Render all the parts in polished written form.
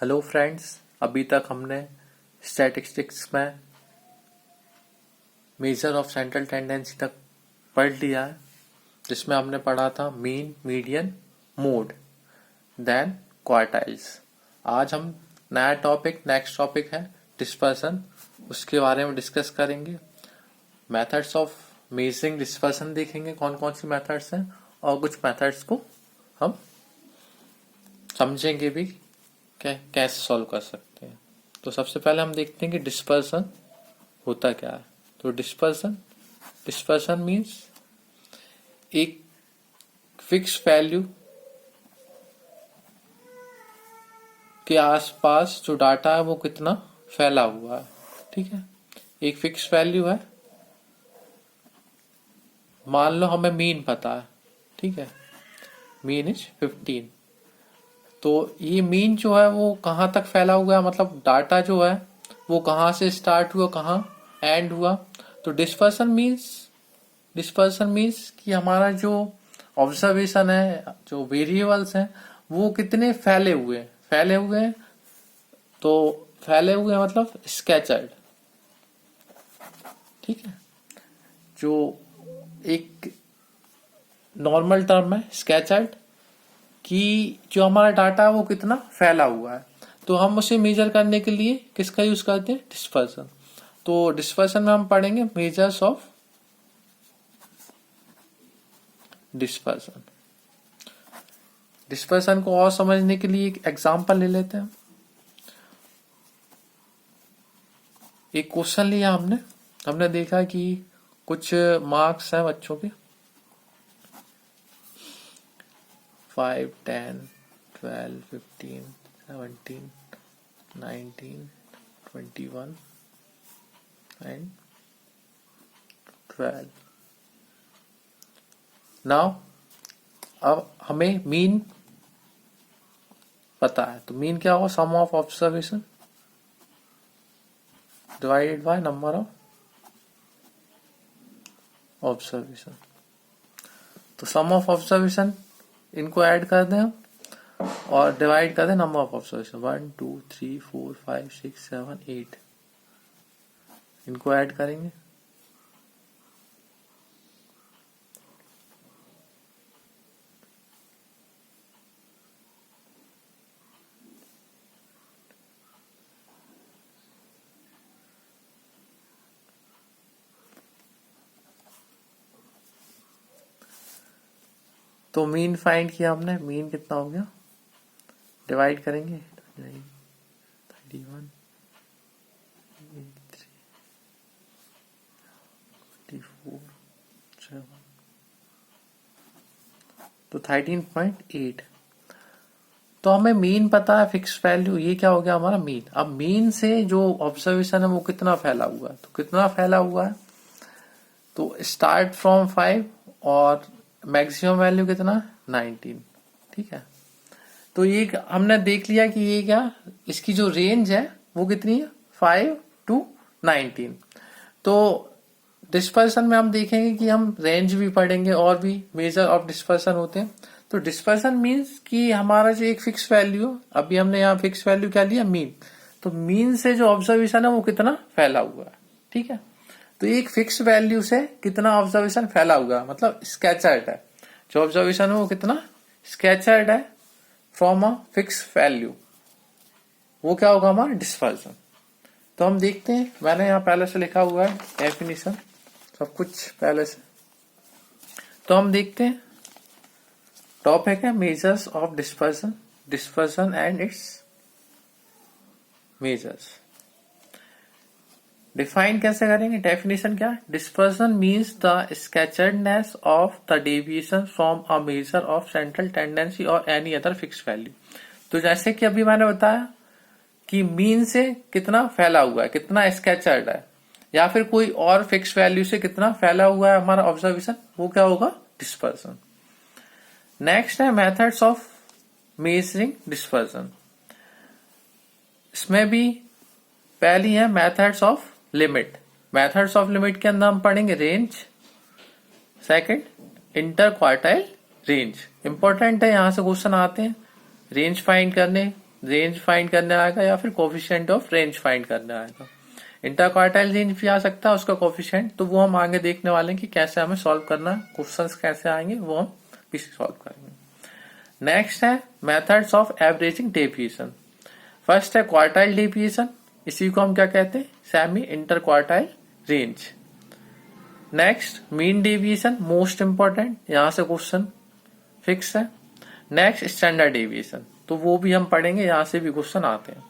Hello friends, अभी तक हमने स्टैटिस्टिक्स में मेजर ऑफ सेंट्रल टेंडेंसी तक पढ़ लिया है, जिसमें हमने पढ़ा था mean, median, mode, then quartiles. आज हम नेक्स्ट टॉपिक है डिस्पर्सन, उसके बारे में डिस्कस करेंगे। मेथड्स ऑफ मेजरिंग डिस्पर्सन देखेंगे, कौन कौन सी मेथड्स हैं, और कुछ मेथड्स को हम समझेंगे भी कैसे सॉल्व कर सकते हैं। तो सबसे पहले हम देखते हैं कि डिस्पर्सन होता क्या है। तो डिस्पर्सन मीन्स एक फिक्स वैल्यू के आसपास जो डाटा है वो कितना फैला हुआ है। ठीक है, एक फिक्स वैल्यू है, मान लो हमें मीन पता है। ठीक है, मीन इज 15। तो ये मीन जो है वो कहाँ तक फैला हुआ है, मतलब डाटा जो है वो कहाँ से स्टार्ट हुआ, कहाँ एंड हुआ। तो डिस्पर्सन मीन्स कि हमारा जो ऑब्जर्वेशन है, जो वेरिएबल्स हैं, वो कितने फैले हुए हैं। तो फैले हुए मतलब स्कैचर्ड। ठीक है, जो एक नॉर्मल टर्म है स्कैचर्ड, कि जो हमारा डाटा है वो कितना फैला हुआ है। तो हम उसे मेजर करने के लिए किसका यूज करते हैं, डिस्पर्सन। तो डिस्पर्सन में हम पढ़ेंगे मेजर्स ऑफ डिस्पर्सन को और समझने के लिए एक एग्जांपल ले लेते हैं। एक क्वेश्चन लिया हमने देखा कि कुछ मार्क्स हैं बच्चों के 5, 10, 12, 15, 17, 19, 21 and 12। नाउ अब हमें मीन पता है, तो मीन क्या होगा, sum of observation divided by number of observation. तो सम ऑफ ऑब्जर्वेशन इनको ऐड कर दें और डिवाइड कर दें नंबर ऑफ ऑब्जर्वेशन। 1, 2, 3, 4, 5, 6, 7, 8 इनको ऐड करेंगे। तो मीन फाइंड किया हमने, मीन कितना हो गया, डिवाइड करेंगे 31, 24, 7, तो 13.8। तो हमें मीन पता है, फिक्स वैल्यू, ये क्या हो गया हमारा मीन। अब मीन से जो ऑब्जर्वेशन है वो कितना फैला हुआ है, तो कितना फैला हुआ है, तो स्टार्ट फ्रॉम 5 और मैक्सिमम वैल्यू कितना 19। ठीक है, तो ये हमने देख लिया कि ये क्या, इसकी जो रेंज है वो कितनी है, 5 to 19। तो डिस्पर्सन में हम देखेंगे कि हम रेंज भी पढ़ेंगे और भी मेजर ऑफ डिस्पर्सन होते हैं। तो डिस्पर्सन मीन्स कि हमारा जो एक फिक्स वैल्यू, अभी हमने यहाँ फिक्स वैल्यू क्या लिया, मीन। तो मीन से जो ऑब्जर्वेशन है वो कितना फैला हुआ है। ठीक है, तो एक फिक्स वैल्यू से कितना ऑब्जर्वेशन फैला हुआ है, मतलब स्कैचर्ड है। जो ऑब्जर्वेशन है वो कितना स्कैचर्ड है फ्रॉम अ फिक्स वैल्यू, वो क्या होगा हमारा डिस्पर्सन। तो हम देखते हैं, मैंने यहाँ पहले से लिखा हुआ है डेफिनेशन, सब कुछ पहले से। तो हम देखते हैं, टॉपिक है measures of dispersion and its measures. Define कैसे करेंगे, डेफिनेशन क्या, dispersion means the scatteredness of the deviation from a measure of central tendency और एनी अदर फिक्स वैल्यू। तो जैसे कि अभी मैंने बताया कि मीन से कितना फैला हुआ है, कितना स्कैचर्ड है, या फिर कोई और फिक्स वैल्यू से कितना फैला हुआ है हमारा ऑब्जर्वेशन, वो क्या होगा डिस्पर्सन। नेक्स्ट है मेथड्स ऑफ मेजरिंग डिस्पर्सन। इसमें भी पहली है methods of limit. Methods of limit के अंदर हम पढ़ेंगे range, second inter quartile range. Important है, यहां से क्वेश्चन आते हैं रेंज फाइंड करने रेंज फाइंड करने आएगा या फिर कोफिशिएंट ऑफ रेंज फाइंड करने आएगा। इंटरक्वार्टाइल रेंज भी आ सकता है उसका कोफिशिएंट, तो वो हम आगे देखने वाले हैं कि कैसे हमें सॉल्व करना है, क्वेश्चंस कैसे आएंगे वो हम पीछे सॉल्व करेंगे। नेक्स्ट है methods of averaging deviation. First है क्वार्टाइल डेविएशन, इसी को हम क्या कहते हैं, semi inter quartile range. Next mean deviation, most important, यहां से क्वेश्चन फिक्स है। नेक्स्ट स्टैंडर्ड डेविएशन, तो वो भी हम पढ़ेंगे, यहां से भी क्वेश्चन आते हैं।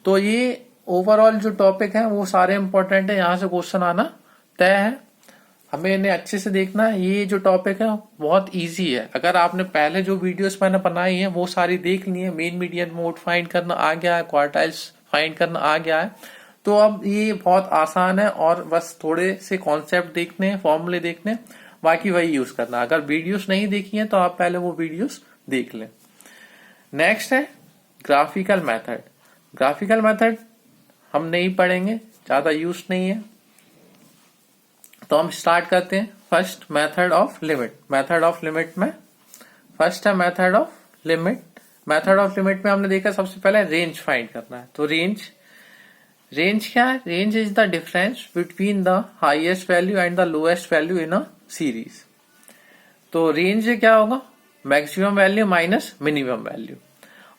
तो ये ओवरऑल जो टॉपिक है वो सारे इंपॉर्टेंट है, यहां से क्वेश्चन आना तय है। हमें इन्हें अच्छे से देखना है। ये जो टॉपिक है बहुत इजी है, अगर आपने पहले जो वीडियोस मैंने बनाई है वो सारी देख ली है, मेन मीडियन मोड फाइंड करना आ गया है, क्वार्टाइल्स फाइंड करना आ गया है, तो अब ये बहुत आसान है और बस थोड़े से कॉन्सेप्ट देखने हैं, फॉर्मूले देखने, बाकी वही यूज करना। अगर वीडियोस नहीं देखी है तो आप पहले वो वीडियोस देख लें। नेक्स्ट है ग्राफिकल मेथड। ग्राफिकल मेथड हम नहीं पढ़ेंगे, ज्यादा यूज नहीं है, तो हम स्टार्ट करते हैं। First method of limit. Method of limit में फर्स्ट है method of limit. Method of limit में हमने देखा सबसे पहले रेंज फाइंड करना है। तो रेंज क्या है, range is the difference between the highest value and the lowest value in a series. तो रेंज क्या होगा, maximum value minus minimum value.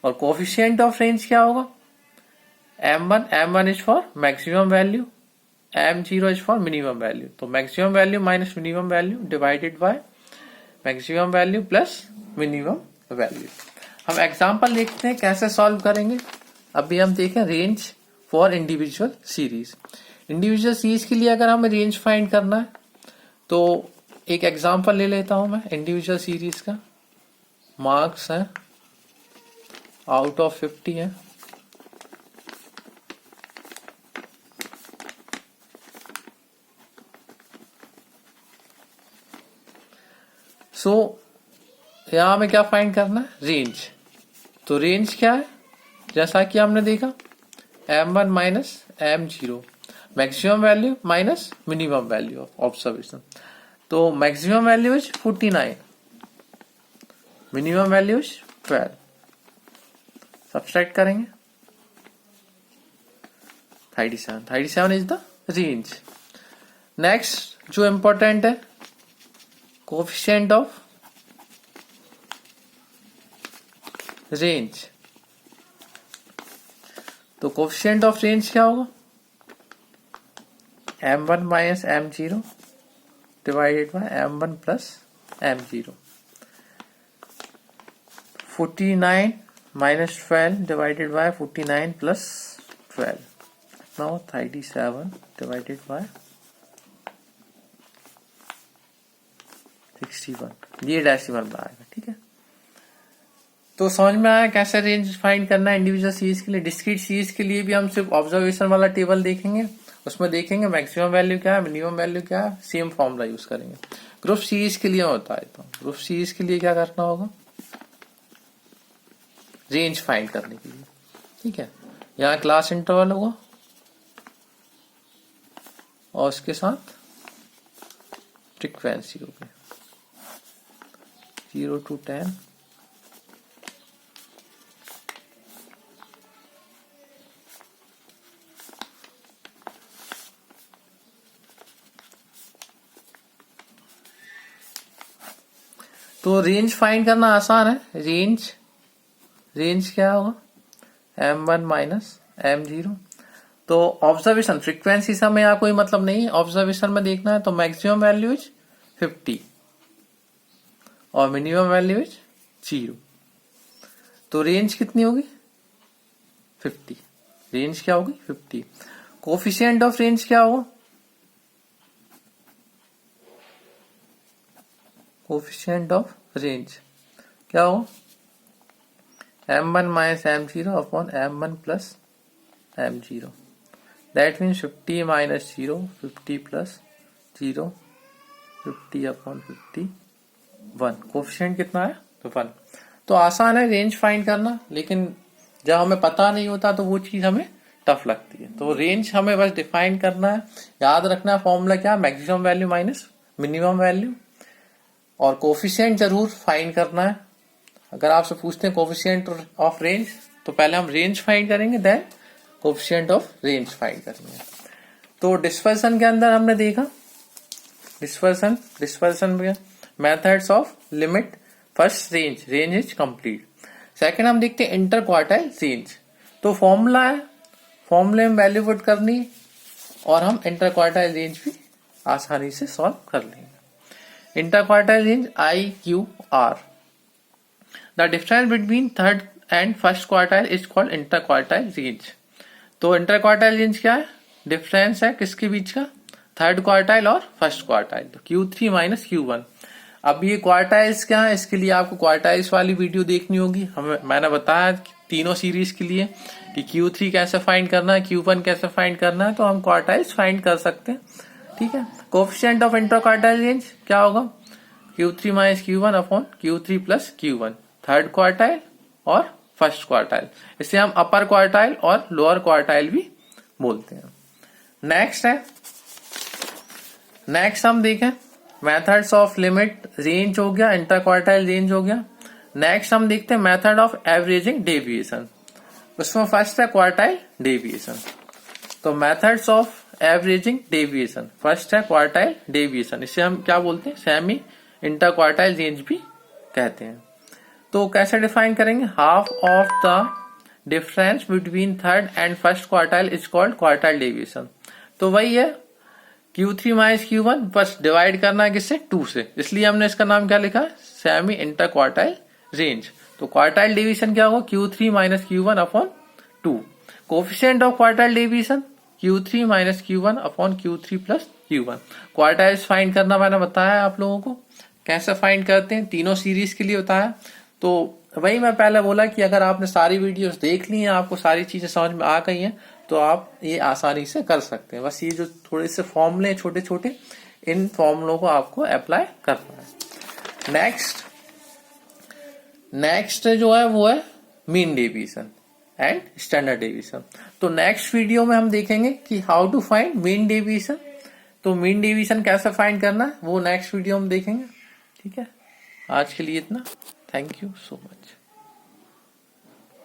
और कोफिशिएंट ऑफ रेंज क्या होगा, m1 is for maximum value, m0 is for minimum value. तो maximum value minus minimum value divided by maximum value plus minimum value. हम example देखते हैं कैसे solve करेंगे। अभी हम देखें range for individual series. Individual series के लिए अगर हमें रेंज फाइंड करना है तो एक एग्जांपल ले लेता हूं मैं इंडिविजुअल सीरीज का। मार्क्स है आउट ऑफ 50 है, सो यहां हमें क्या फाइंड करना है, रेंज। तो रेंज क्या है, जैसा कि हमने देखा m1 minus m0, maximum value minus minimum value of observation. तो maximum value is 49, minimum value is 12। Subtract करेंगे 37 इज द रेंज। नेक्स्ट जो इंपॉर्टेंट है कोफिशिएंट ऑफ रेंज। तो कोफिशिएंट ऑफ रेंज क्या होगा, m1 minus m0 divided by m1 plus m0। 49 minus 12 divided by 49 plus 12, now 37 divided by 61, ये decimal में आएगा। ठीक है, तो समझ में आया कैसे रेंज फाइंड करना है इंडिविजुअल सीरीज के लिए। डिस्क्रीट सीरीज के लिए भी हम सिर्फ ऑब्जर्वेशन वाला टेबल देखेंगे, उसमें देखेंगे मैक्सिमम वैल्यू क्या है, मिनिमम वैल्यू क्या है, सेम फॉर्मूला यूज करेंगे। ग्रुप सीरीज के लिए होता है, तो ग्रुप सीरीज के लिए क्या करना होगा, रेंज फाइंड करने के लिए। ठीक है, यहाँ क्लास इंटरवल होगा और उसके साथ फ्रीक्वेंसी होगी 0 to 10, तो रेंज फाइंड करना आसान है। रेंज क्या होगा, m1 माइनस m0। तो ऑब्जर्वेशन फ्रीक्वेंसी से हमें यहाँ कोई मतलब नहीं है, ऑब्जर्वेशन में देखना है। तो मैक्सिमम वैल्यू इज 50 और मिनिमम वैल्यू इज 0। तो रेंज कितनी होगी 50, रेंज क्या होगी 50। कोफिशिएंट ऑफ रेंज क्या होगा, कोफिशिएंट ऑफ रेंज क्या हो, m1 minus m0 upon m1 plus m0। That means 50 minus 0, 50 plus 0, 50 upon 51। Coefficient कितना है, तो 1। तो आसान है रेंज फाइंड करना, लेकिन जब हमें पता नहीं होता तो वो चीज हमें टफ लगती है। तो रेंज हमें बस डिफाइन करना है, याद रखना है फॉर्मूला क्या, maximum value minus minimum value. और कोफिशिएंट जरूर फाइंड करना है। अगर आपसे पूछते हैं कोफिशिएंट ऑफ रेंज तो पहले हम रेंज फाइंड करेंगे, then coefficient of range find करेंगे। तो डिस्पर्सन के अंदर हमने देखा डिस्पर्सन में methods of limit, first range is complete. Second हम देखते हैं इंटर क्वार्टाइल रेंज। तो फॉर्मूला है, फॉर्मूले में वैल्यू पुट करनी और हम इंटर क्वार्टाइल रेंज भी आसानी से सॉल्व कर लेंगे। Inter quartile range IQR, the difference between third and first quartile is called inter quartile range. तो इंटर क्वार्टाइल रेंज क्या है? डिफरेंस है किसके बीच का? थर्ड क्वार्टाइल और फर्स्ट क्वार्टाइल, तो Q3 माइनस Q1। अब ये क्वार्टाइल्स क्या है, इसके लिए आपको क्वार्टाइल्स वाली वीडियो देखनी होगी। मैंने बताया तीनों सीरीज के लिए कि Q3 कैसे फाइंड करना है, Q1 कैसे फाइंड करना है, तो हम क्वार्टाइल्स फाइंड कर सकते हैं। ठीक है, coefficient of inter quartile range क्या होगा? Q3 minus Q1 upon Q3 plus Q1, third quartile और फर्स्ट क्वार्टाइल। इसे हम अपर क्वार्टाइल और लोअर क्वार्टाइल भी बोलते हैं। नेक्स्ट हम देखें मेथड्स ऑफ लिमिट रेंज हो गया, इंटर क्वार्टाइल रेंज हो गया। नेक्स्ट हम देखते हैं मेथड ऑफ एवरेजिंग डेविएशन। उसमें फर्स्ट है क्वार्टाइल डेविएशन। तो methods of averaging deviation, first है क्वार्टाइल डेविएशन, इसे हम क्या बोलते हैं? सेमी इंटर क्वार्टाइल रेंज भी कहते हैं। तो कैसे डिफाइन करेंगे? Half of the difference between third and first quartile is called quartile deviation. तो वही है Q3 माइनस Q1, बस डिवाइड करना है किससे? 2 से, इसलिए हमने इसका नाम क्या लिखा है? Semi inter quartile range. तो क्वार्टाइल डेविएशन क्या होगा? Q3 minus Q1 upon 2। Coefficient of quartile deviation Q3 minus Q1 upon Q3 plus Q1। Quartiles find करना मैंने बताया आप लोगों को, कैसे फाइंड करते हैं, तीनों सीरीज के लिए बताया। तो वही मैं पहले बोला कि अगर आपने सारी वीडियोस देख ली हैं, आपको सारी चीजें समझ में आ गई हैं, तो आप ये आसानी से कर सकते हैं। बस ये जो थोड़े से फॉर्मूले छोटे छोटे, इन फॉर्मूलों को आपको अप्लाई करना है। नेक्स्ट जो है वो है mean deviation and standard deviation. तो नेक्स्ट वीडियो में हम देखेंगे कि how to find mean deviation. तो मीन डेविएशन कैसे फाइंड करना है वो नेक्स्ट वीडियो में देखेंगे। ठीक है, आज के लिए इतना। Thank you so much.